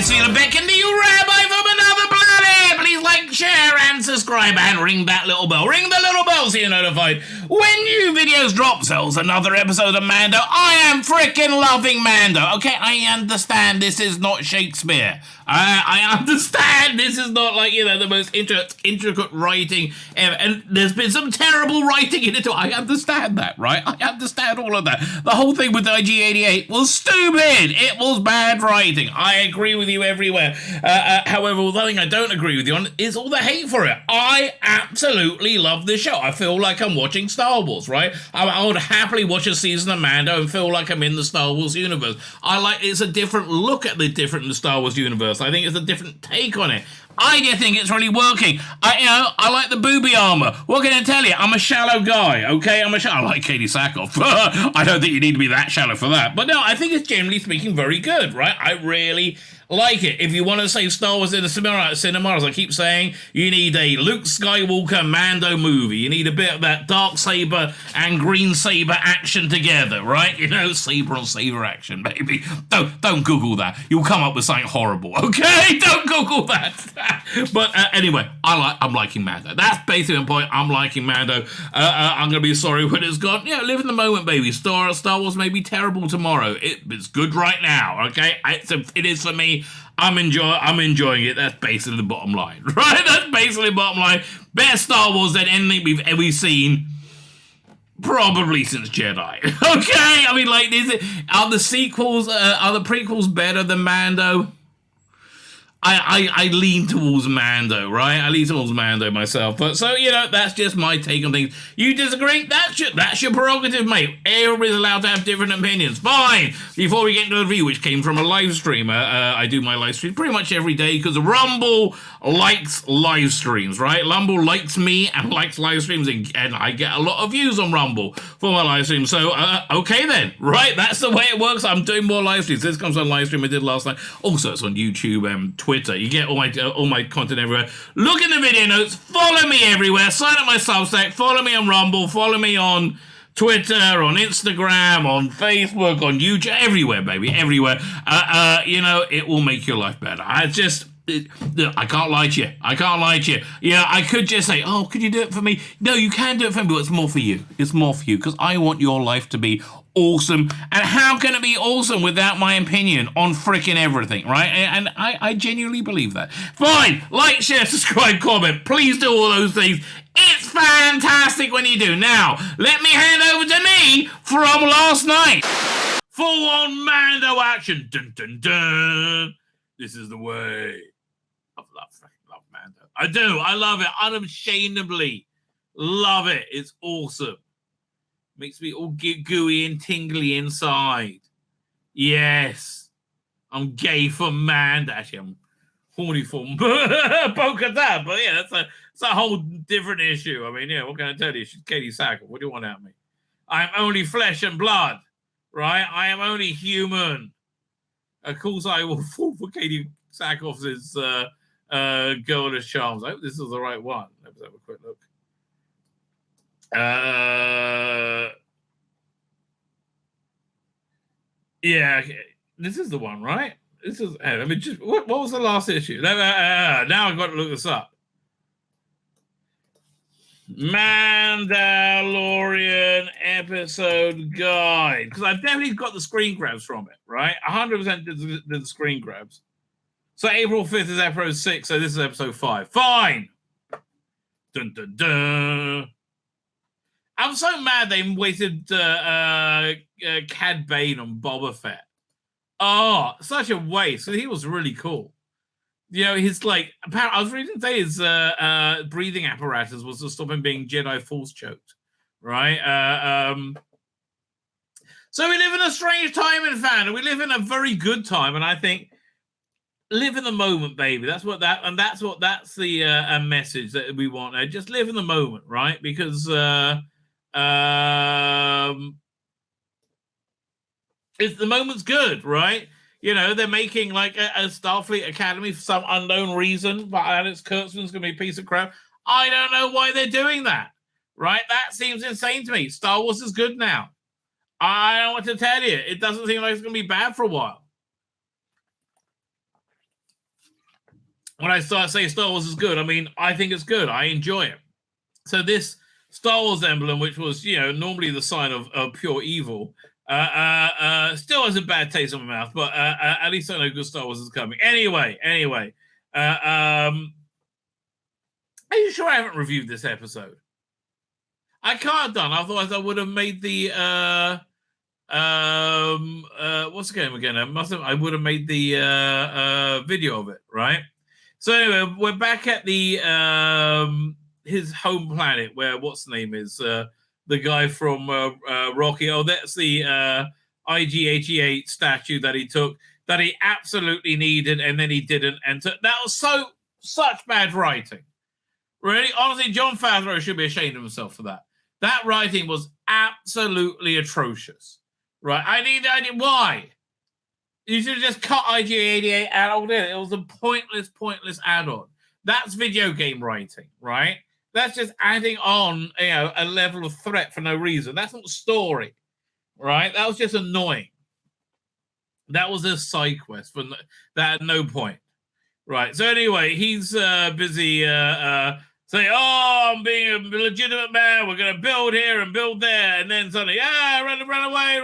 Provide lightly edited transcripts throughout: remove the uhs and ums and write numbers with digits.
Tzvi Lebetkin, the Rabbi from another planet. Please like, share, and subscribe, and ring that little bell. Ring the little bell so you're notified when new videos drop. So it's another episode of Mando. I am freaking loving Mando. Okay, I understand this is not Shakespeare. I understand this is not like, the most intricate writing ever. And there's been some terrible writing in it too. I understand that, right? I understand all of that. The whole thing with IG-88 was stupid. It was bad writing. I agree with you everywhere. However, the thing I don't agree with you on is all the hate for it. I absolutely love this show. I feel like I'm watching Star Wars, right? I would happily watch a season of Mando and feel like I'm in the Star Wars universe. It's a different look at the Star Wars universe. I think it's a different take on it. I do think it's really working. I like the booby armor. What can I tell you? I'm a shallow guy, okay? I like Katie Sackhoff. I don't think you need to be that shallow for that. But no, I think it's generally speaking very good, right? I really like it. If you want to say Star Wars in the cinema, as I keep saying, you need a Luke Skywalker Mando movie. You need a bit of that dark saber and green saber action together, right? Saber on saber action, baby. Don't Google that. You'll come up with something horrible, okay? Don't Google that. But anyway, I'm liking Mando. That's basically the point. I'm liking Mando. I'm gonna be sorry when it's gone. Live in the moment, baby. Star Wars may be terrible tomorrow. It's good right now, okay? It is for me. I'm enjoying it. That's basically the bottom line, right? That's basically the bottom line. Better Star Wars than anything we've ever seen, probably since Jedi. Okay, are the sequels, are the prequels better than Mando? I lean towards Mando, right? I lean towards Mando myself. But so, that's just my take on things. You disagree? That's your prerogative, mate. Everybody's allowed to have different opinions. Fine. Before we get into the review, which came from a live streamer, I do my live stream pretty much every day because Rumble likes live streams, right? Rumble likes me and likes live streams, and I get a lot of views on Rumble for my live stream. So, okay then, right? That's the way it works. I'm doing more live streams. This comes on live stream I did last night. Also, it's on YouTube, Twitter. You get all my content everywhere. Look in the video notes. Follow me everywhere. Sign up my Substack. Follow me on Rumble. Follow me on Twitter, on Instagram, on Facebook, on YouTube. Everywhere, baby. Everywhere. It will make your life better. I can't lie to you. I could just say, oh, could you do it for me? No, you can do it for me, but it's more for you. It's more for you because I want your life to be awesome. And how can it be awesome without my opinion on freaking everything, right? And I genuinely believe that. Fine. Like, share, subscribe, comment. Please do all those things. It's fantastic when you do. Now, let me hand over to me from last night. Full-on Mando action. Dun, dun, dun. This is the way. I love Mando. I do. I love it. Unashamedly love it. It's awesome. Makes me all gooey and tingly inside. Yes. I'm gay for Mando. Actually, I'm horny for Bo-Katan. But yeah, that's a whole different issue. What can I tell you? She's Katie Sackhoff. What do you want out of me? I'm only flesh and blood, right? I am only human. Of course, I will fall for Katie Sackhoff's girlish charms. I hope this is the right one. Let's have a quick look. Yeah, okay. This is the one, right? This is. What was the last issue? Now I've got to look this up. Mandalorian episode guide, because I've definitely got the screen grabs from it, right? 100% did the screen grabs. So April 5th is episode 6, so this is episode 5. Fine. Dun dun dun. I'm so mad they wasted Cad Bane on Boba Fett. Oh, such a waste. He was really cool. His apparently, I was reading today his breathing apparatus was to stop him being Jedi Force choked, right? So we live in a strange time in fandom. We live in a very good time, and I think live in the moment, baby. That's the message that we want. Just live in the moment, right? Because it's the moment's good, right? They're making a Starfleet Academy for some unknown reason, but Alex Kurtzman's going to be a piece of crap. I don't know why they're doing that, right? That seems insane to me. Star Wars is good now. I don't know what to tell you. It doesn't seem like it's going to be bad for a while. when I say Star Wars is good, I mean, I think it's good. I enjoy it. So this Star Wars emblem, which was, normally the sign of pure evil, still has a bad taste in my mouth, but at least I know good Star Wars is coming. Anyway, are you sure I haven't reviewed this episode? I can't have done. Otherwise, I would have made the what's the game again? I would have made the video of it, right? So anyway, we're back at the his home planet, where what's the name is the guy from Rocky. Oh, that's the IG-88 statue that he took, that he absolutely needed, and then he didn't. And that was such bad writing. Really, honestly, Jon Favreau should be ashamed of himself for that. That writing was absolutely atrocious. Right? I need why? You should have just cut IG-88 out of it. It was a pointless add-on. That's video game writing, right? That's just adding on, a level of threat for no reason. That's not story, right? That was just annoying. That was a side quest that at no point, right? So anyway, he's busy saying, "Oh, I'm being a legitimate man. We're going to build here and build there," and then suddenly, run away.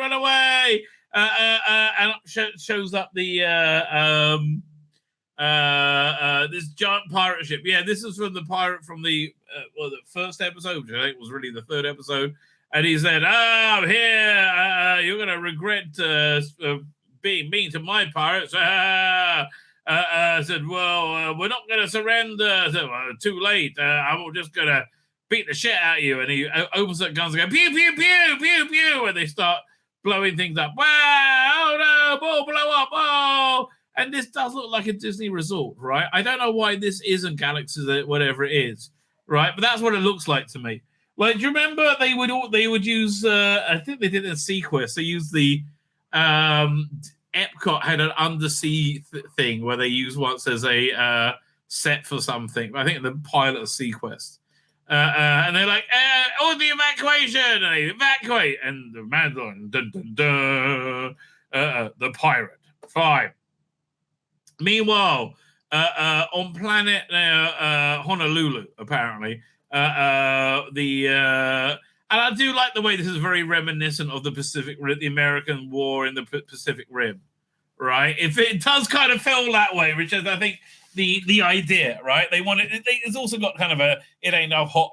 And shows up the this giant pirate ship. Yeah, this is from the pirate from the first episode, which I think was really the third episode. And he said, "I'm here. You're going to regret being mean to my pirates." I said, "Well, we're not going to surrender." I said, "Well, too late. I'm just going to beat the shit out of you." And he opens up guns and goes, "Pew, pew, pew, pew, pew." And they start blowing things up. Wow! Oh no! Ball blow up! Oh! And this does look like a Disney resort, right? I don't know why this isn't Galaxy, whatever it is, right? But that's what it looks like to me. Like, do you remember they would use? I think they did it in Sequest. They used the Epcot had an undersea thing where they used once as a set for something. I think the pilot of Sequest. And they're like, "Oh, the evacuation!" And they evacuate, and the Mandalorian, dun, dun, dun, the pirate, fine. Meanwhile, on planet Honolulu, apparently, and I do like the way this is very reminiscent of the American War in the Pacific Rim, right? If it does kind of feel that way, which is, I think, the idea, right? They want it. It's also got kind of a "it ain't no hot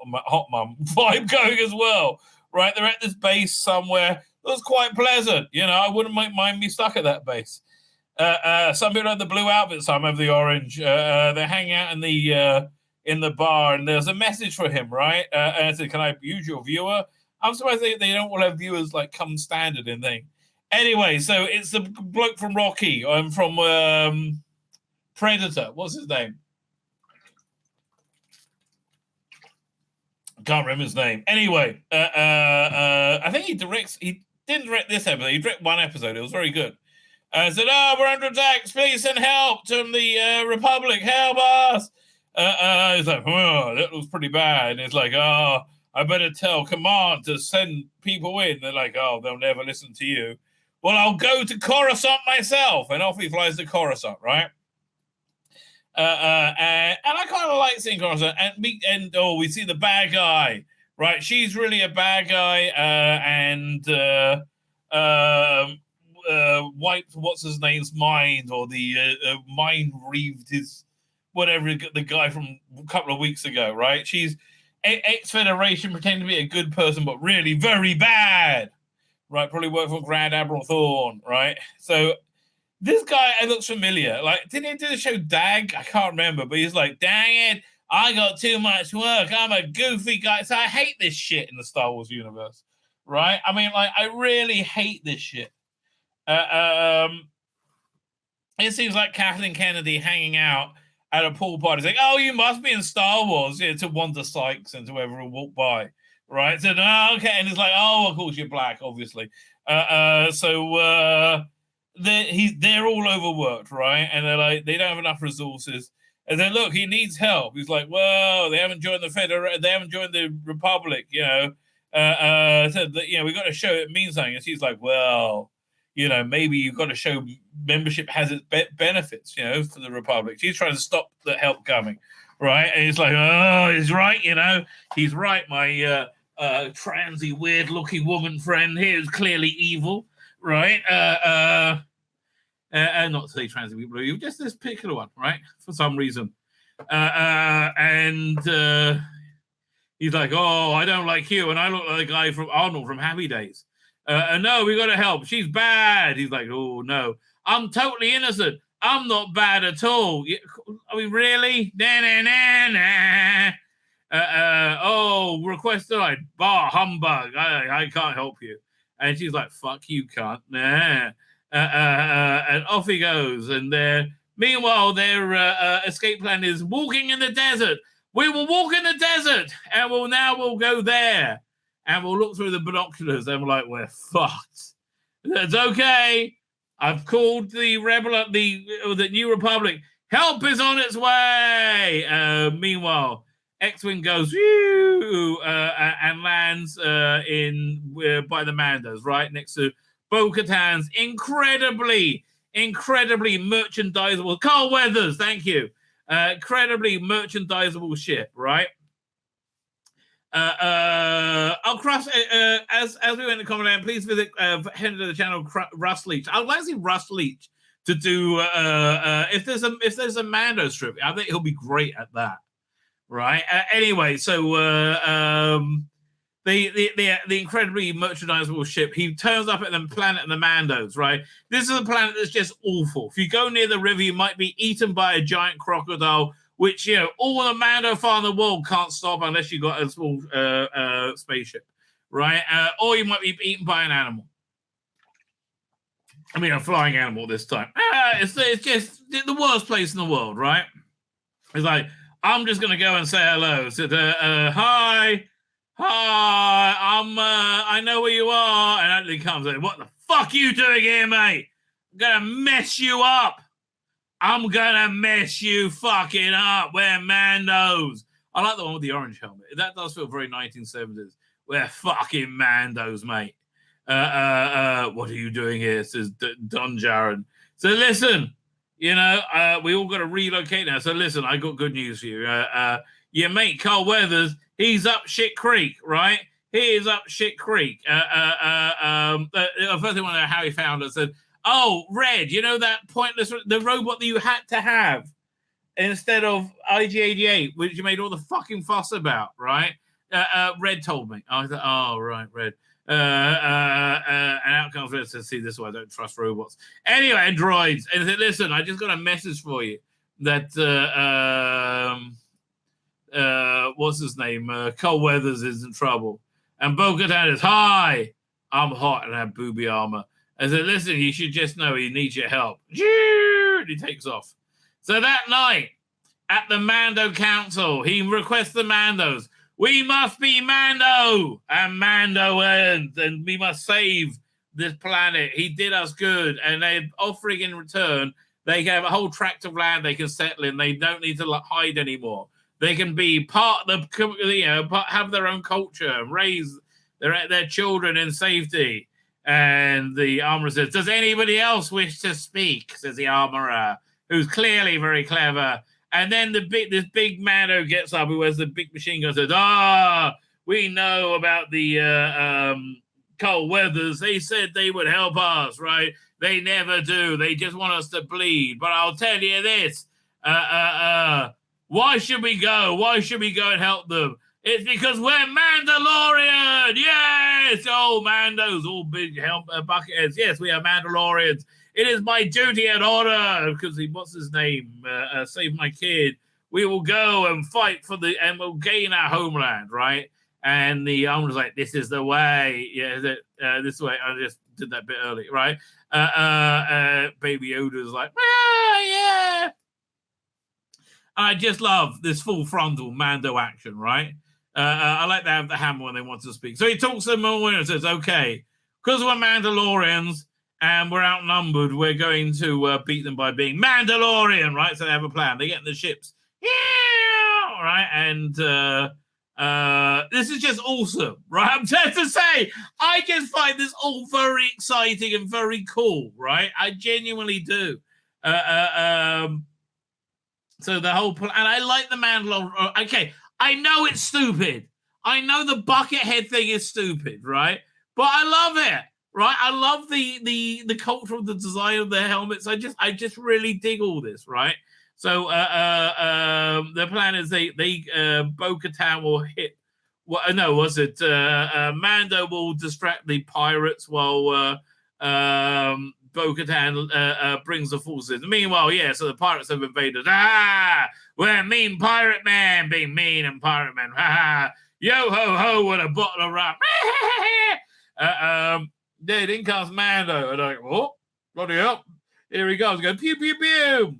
mum" vibe going as well, right? They're at this base somewhere that's quite pleasant. I wouldn't mind me stuck at that base. Some people have the blue outfits, some have the orange. They hang out in the bar, and there's a message for him, right? And I said, "Can I use your viewer?" I'm surprised they don't want to have viewers like come standard in thing. Anyway, so it's the bloke from Rocky, from Predator. What's his name? I can't remember his name. Anyway, I think he didn't direct this episode. He directed one episode. It was very good. Said, "Oh, we're under attack. Please send help to the Republic. Help us." He's like, "Oh, that looks pretty bad." And it's like, "Oh, I better tell command to send people in." They're like, "Oh, they'll never listen to you." "Well, I'll go to Coruscant myself." And off he flies to Coruscant, right? And I kind of like seeing Coruscant. And we see the bad guy, right? She's really a bad guy, and wiped what's his name's mind, or the mind reaved his whatever, the guy from a couple of weeks ago, right? She's ex-Federation, pretending to be a good person, but really very bad, right? Probably worked for Grand Admiral Thrawn, right? So this guy, it looks familiar. Like, didn't he do the show Dag? I can't remember, but he's like, "Dang it, I got too much work. I'm a goofy guy." So I hate this shit in the Star Wars universe, right? I mean, like, I really hate this shit. It seems like Kathleen Kennedy hanging out at a pool party saying, "Oh, you must be in Star Wars," to Wanda Sykes and to whoever will walk by, right? So, "Oh, okay." And it's like, "Oh, of course you're black, obviously." They're all overworked, right? And they're like, they don't have enough resources. And then, "Look, he needs help." He's like, "Well, they haven't joined they haven't joined the Republic, so we got to show it means something." And she's like, "Well, maybe you've got to show membership has its benefits, for the Republic. He's trying to stop the help coming, right? And it's like, oh, he's right, he's right. My transy, weird-looking woman friend here is clearly evil, right? Not to say transy people, just this particular one, right? For some reason. And he's like, oh, I don't like you, and I look like the guy from Arnold from Happy Days. No, we got to help. She's bad. He's like, oh, no. I'm totally innocent. I'm not bad at all. I mean, really? Oh, request denied. Bah, humbug. I can't help you. And she's like, fuck you, cunt. And off he goes. And meanwhile, their escape plan is walking in the desert. We will walk in the desert, and we'll go there. And we'll look through the binoculars, and we're like, we're fucked. That's okay. I've called the the New Republic. Help is on its way. Meanwhile, X-Wing goes and lands by the Mandos, right next to Bo-Katan's incredibly merchandisable Carl Weathers. Thank you. Incredibly merchandisable ship, right? I'll cross as we went to comment down. Please visit head to the channel Russ Leach. I'd like to see Russ Leach to do if there's a Mando strip. I think he'll be great at that, right? Anyway, so the incredibly merchandisable ship. He turns up at the planet of the Mandos, right? This is a planet that's just awful. If you go near the river, you might be eaten by a giant crocodile, which, all the Mando far in the world can't stop unless you got a small spaceship, right? Or you might be eaten by an animal. I mean, a flying animal this time. It's just the worst place in the world, right? It's like, I'm just going to go and say hello. So, hi, I know where you are. And Anthony comes in, what the fuck are you doing here, mate? I'm going to mess you up. I'm gonna mess you fucking up. We're Mandos. I like the one with the orange helmet. That does feel very 1970s. We're fucking Mandos, mate. What are you doing here? Says Don Jaron. So listen, we all got to relocate now. So listen, I got good news for you. Your mate Carl Weathers, he's up shit creek, right? He is up shit creek. First thing I want to know how he found us. Said, oh, Red, that pointless, the robot that you had to have instead of IG-88, which you made all the fucking fuss about, right? Red told me. I thought, oh, right, Red. And out comes Red says, see, this is why I don't trust robots. Anyway, androids. And he said, listen, I just got a message for you that, what's his name? Carl Weathers is in trouble. And Bo-Katan is, hi, I'm hot and have booby armor. I said, listen, you should just know he needs your help. And he takes off. So that night, at the Mando Council, he requests the Mandos, we must be Mando and Mandoans, and we must save this planet. He did us good, and they're offering in return, they have a whole tract of land they can settle in. They don't need to hide anymore. They can be part of the, have their own culture and raise their children in safety. And the armorer says, does anybody else wish to speak? Says the armorer, who's clearly very clever. And then this big Mando gets up, who has the big machine gun, says, we know about the Carl Weathers. They said they would help us, right? They never do. They just want us to bleed. But I'll tell you this. Why should we go? Why should we go and help them? It's because we're Mandalorian. Yes. Oh, Mandos, all big bucket heads. Yes, we are Mandalorians. It is my duty and honor, because what's his name? Save my kid. We will go and fight and we'll gain our homeland, right? And the armor's like, this is the way. Yeah, this way. I just did that bit early, right? Baby Yoda's like, yeah. I just love this full frontal Mando action, right? I like to have the hammer when they want to speak. So he talks to them all and says, okay, because we're Mandalorians and we're outnumbered, we're going to beat them by being Mandalorian, right? So they have a plan. They get in the ships. Yeah, right? And This is just awesome, right? I'm just to say, I just find this all very exciting and very cool, right? I genuinely do. So the whole plan, and I like the Mandalorian. Okay, I know it's stupid. I know the bucket head thing is stupid, right? But I love it, right? I love the culture of the design of their helmets. I just really dig all this, right? So the plan is they Bo-Katan will hit. What? No, was it Mando will distract the pirates while Bo-Katan brings the forces. Meanwhile, so the pirates have invaded. We're mean pirate man, being mean and pirate man. Yo ho ho with a bottle of rum. Then in comes Mando, and I'm like, oh, bloody up. Here he goes, go pew pew pew.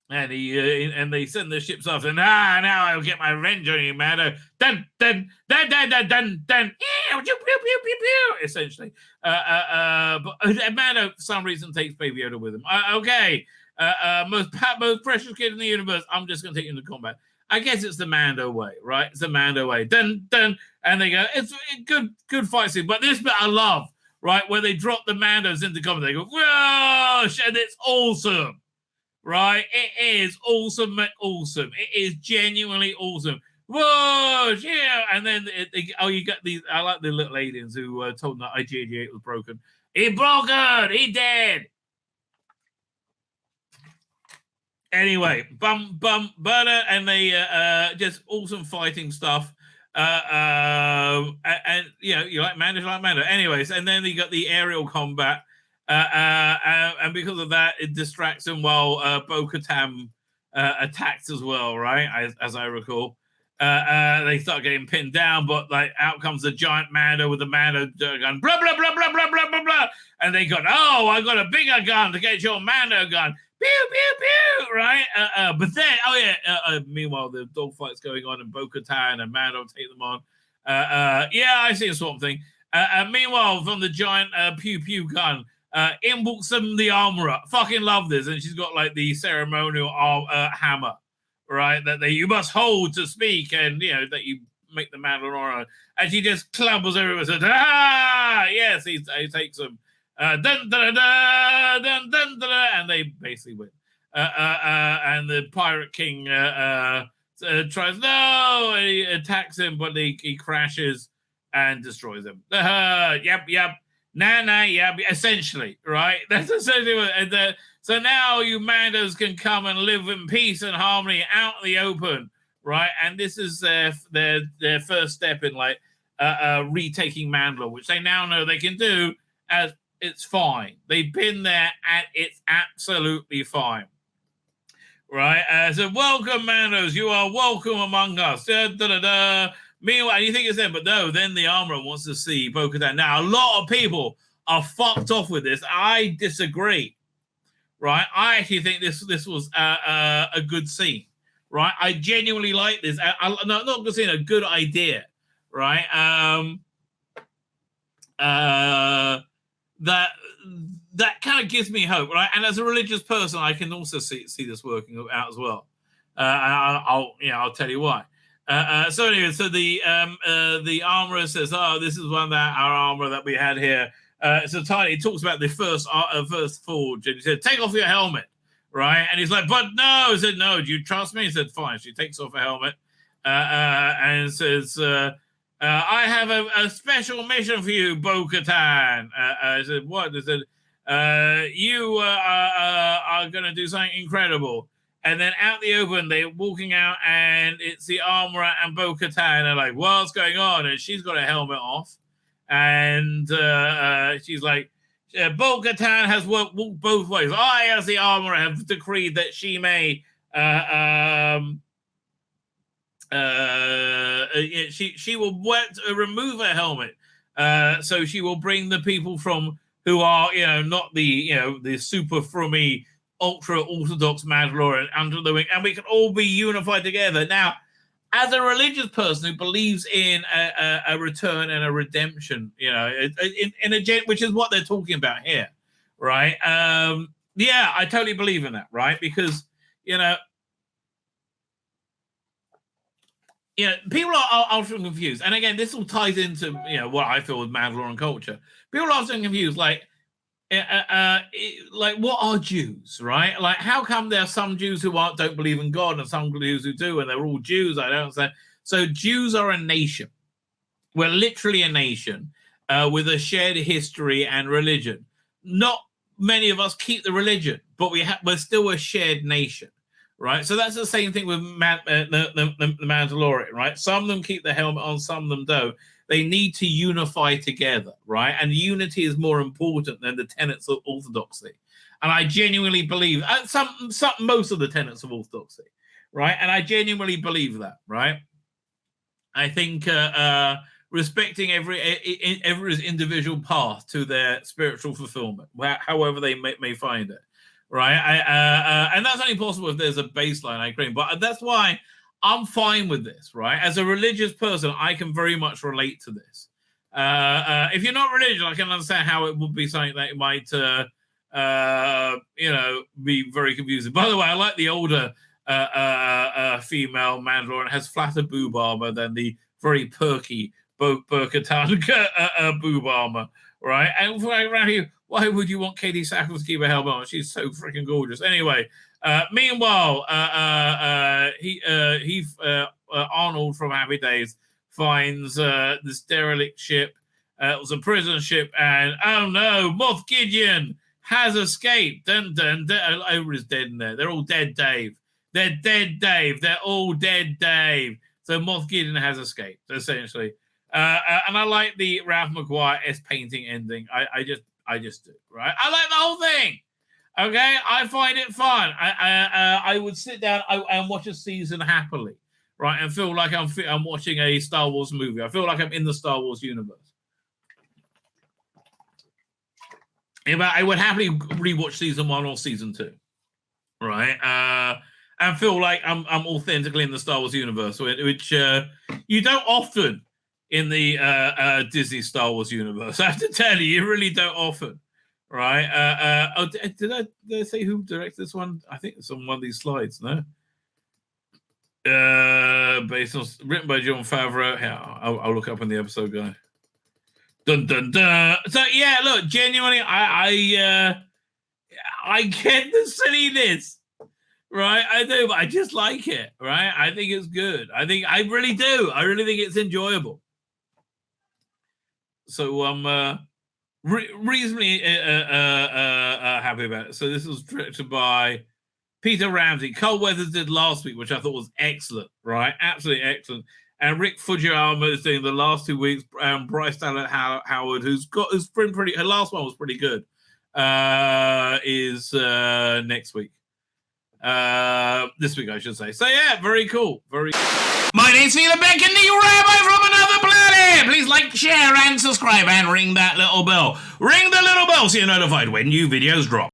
And they send the ships off, and now I'll get my revenge on you, Mando. Dun dun dun dun dun dun dun. Pew pew pew pew pew. Essentially, but Mando for some reason takes Baby Yoda with him. Okay, most precious kid in the universe. I'm just gonna take you into combat. I guess it's the Mando way, right? It's the Mando way. Dun dun, and they go. It's good fight scene, but this bit I love, right? Where they drop the Mandos into combat. They go whoosh, and it's awesome. Right, it is awesome. It is genuinely awesome. Whoa, yeah! And then you got these. I like the little aliens who told them that IG-88 was broken. He broken. He dead. Anyway, butter, and they just awesome fighting stuff. And you like Mando. Anyways, and then you got the aerial combat. And because of that, it distracts him while Bo-Katan attacks as well, right? As I recall, they start getting pinned down, but like out comes the giant Mando with the Mando gun, blah blah blah blah blah blah blah blah, and they go, oh, I got a bigger gun to get your Mando gun, pew pew pew, right? But then, meanwhile, the dogfight's going on, and Bo-Katan and Mando take them on. I see a Swamp Thing. Meanwhile, from the giant pew pew gun. In walks the armorer. Fucking love this, and she's got like the ceremonial hammer, right? That you must hold to speak, and that you make the Mandalorian. And she just clubbers everyone. Says, yes, he takes them. Dun dun dun dun dun dun dun, and they basically win. And the Pirate King tries and he attacks him, but he crashes and destroys him. Yep. Essentially, right? That's essentially what. So now you Mandos can come and live in peace and harmony out in the open, right? And this is their first step in like retaking Mandalore, which they now know they can do. As it's fine, they've been there, and it's absolutely fine, right? So welcome, Mandos. You are welcome among us. Meanwhile, you think it's them, but no, then the armorer wants to see Bo-Katan. Now, a lot of people are fucked off with this. I disagree, right? I actually think this was a good scene, right? I genuinely like this. Not a good scene, a good idea, right? That kind of gives me hope, right? And as a religious person, I can also see this working out as well. I'll tell you why. So the armorer says, "Oh, this is our armor that we had here." So Tiny he talks about the first forge, and he said, "Take off your helmet," right? And he's like, "But no," he said, "No, do you trust me?" He said, "Fine." She takes off her helmet and says, "I have a special mission for you, Bo-Katan." I said, "What?" He said, "You are going to do something incredible." And then out the open, they're walking out, and it's the armorer and Bo-Katan are like, what's going on? And she's got her helmet off. And she's like, Bo-Katan has walked both ways. I, as the armorer, have decreed that she may... she will remove her helmet. So she will bring the people from who are, not the super frummy, ultra-orthodox Mandalorian under the wing, and we can all be unified together. Now, as a religious person who believes in a return and a redemption, in a which is what they're talking about here, right? I totally believe in that, right? Because, people are often confused. And again, this all ties into, what I feel with Mandalorian culture. People are often confused, like what are Jews, right? Like, how come there are some Jews who don't believe in God and some Jews who do, and they're all Jews? I don't understand. So Jews are a nation. We're literally a nation with a shared history and religion. Not many of us keep the religion, but we're still a shared nation, right? So that's the same thing with the Mandalorian, right? Some of them keep the helmet on, some of them don't. They need to unify together, right? And unity is more important than the tenets of orthodoxy. And I genuinely believe most of the tenets of orthodoxy, right? And I genuinely believe that, right? I think respecting every individual path to their spiritual fulfillment, however they may find it, right? And that's only possible if there's a baseline, I agree. But that's why I'm fine with this, right? As a religious person, I can very much relate to this. If you're not religious, I can understand how it would be something that might, be very confusing. By the way, I like the older female Mandalorian has flatter boob armor than the very perky Bo-Katan boob armor, right? And around here, why would you want Katie Sackles to keep a helmet on? She's so freaking gorgeous. Anyway, meanwhile, Arnold from Happy Days finds this derelict ship. It was a prison ship, and oh no, Moff Gideon has escaped. Dun dun dun. Everybody's dead in there. They're all dead, Dave. They're dead, Dave. They're all dead, Dave. So Moff Gideon has escaped, essentially. And I like the Ralph McGuire painting ending. I just do, right? I like the whole thing. Okay, I find it fun. I would sit down and watch a season happily, right, and feel like I'm watching a Star Wars movie. I feel like I'm in the Star Wars universe. I would happily rewatch season 1 or season 2, right? And feel like I'm authentically in the Star Wars universe, which you don't often in the Disney Star Wars universe. I have to tell you, you really don't often, right? Did I say who directed this one? I think it's on one of these slides, no? Written by Jon Favreau. Yeah, I'll look up in the episode guide. Dun dun dun. So yeah, look, genuinely, I get the silliness. Right, I do, but I just like it. Right, I think it's good. I really do. I really think it's enjoyable. So I'm reasonably happy about it. So this was directed by Peter Ramsey. Carl Weathers did last week, which I thought was excellent. Right, absolutely excellent. And Rick Fujiyama is doing the last 2 weeks. Bryce Dallas Howard, who's been pretty. Her last one was pretty good. Is next week. This week, I should say. So yeah, very cool. My name's Tzvi Lebetkin, the Rabbi from another planet. Please like, share, and subscribe, and ring that little bell. Ring the little bell so you're notified when new videos drop.